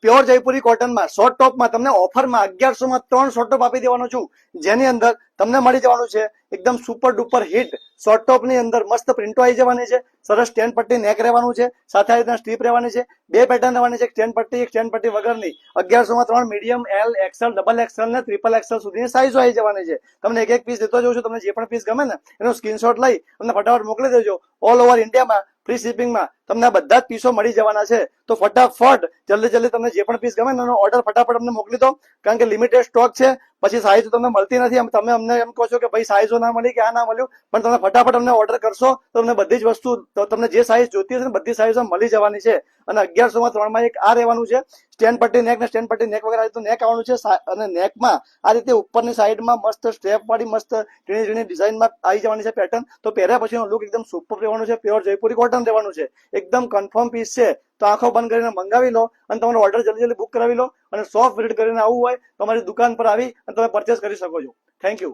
Pure Jaipuri કોટનમાં short ટોપમાં તમને ઓફરમાં 1100માં 3 short top આપી દેવાનો છું, જેની અંદર તમને મળી જવાનું છે એકદમ super duper hit short top ની અંદર મસ્ત પ્રિન્ટો આવી જવાની છે, સરસ સ્ટેન્ડ પટ્ટી નેક રહેવાનું છે, સાથે આ રીતના સ્ટ્રીપ રહેવાની છે, 2 પેટર્ન રહેવાની છે, સ્ટેન્ડ પટ્ટી, એક સ્ટેન્ડ પટ્ટી વગરની. 1100માં 3 medium, L, XL, double XL ને ટ્રિપલ એક્સએલ સુધીની સાઈઝો આવી જવાની છે. તમને એક પીસ દેતો જઉં છું, તમને જે પણ પીસ ગમે ને એનો સ્ક્રીનશોટ લઈ તમને ફટાફટ મોકલી દેજો. ઓલ ઓવર ઇન્ડિયામાં ફ્રી શિપિંગમાં તમને આ બધા જ પીસો મળી જવાના છે. તો ફટાફટ જલ્દી તમને જે પણ પીસ ગમે ને એનો ઓર્ડર ફટાફટ અમને મોકલી દો, કારણ કે લિમિટેડ સ્ટોક છે. પછી સાઈઝ તમને મળતી નથી, તમે અમને એમ કહો છો કે ભાઈ સાઈઝો ના મળી કે આ ના મળ્યું, પણ તમે ફટાફટ અમને ઓર્ડર કરશો તો તમને બધી જ વસ્તુ, તમને જે સાઈઝ જોતી હશે ને બધી સાઈઝો મળી જવાની છે. અને 1100માં 3માં એક આ રહેવાનું છે સ્ટેન્ડ પટ્ટી નેક ને સ્ટેન્ડ પટ્ટી નેક વગેરે આ રીતનું નેક આવવાનું છે. અને નેકમાં આ રીતે ઉપરની સાઈડમાં મસ્ત સ્ટ્રેપ વાળી મસ્ત ઝીણી ઝીણી ડિઝાઇનમાં આવી જવાની છે પેટર્ન. તો પહેર્યા પછીનો લુક એકદમ સુપર રહેવાનું છે, પ્યોર જયપુરી કોટન રહેવાનું છે, એકદમ કન્ફર્મ પીસ છે. તો આંખો બંધ કરીને મંગાવી લો અને તમારો ઓર્ડર જલ્દી બુક કરાવી લો. અને સોફ્ટ વિઝિટ કરીને આવવું હોય તો અમારી દુકાન પર આવી અને તમે પરચેસ કરી શકો છો. Thank you.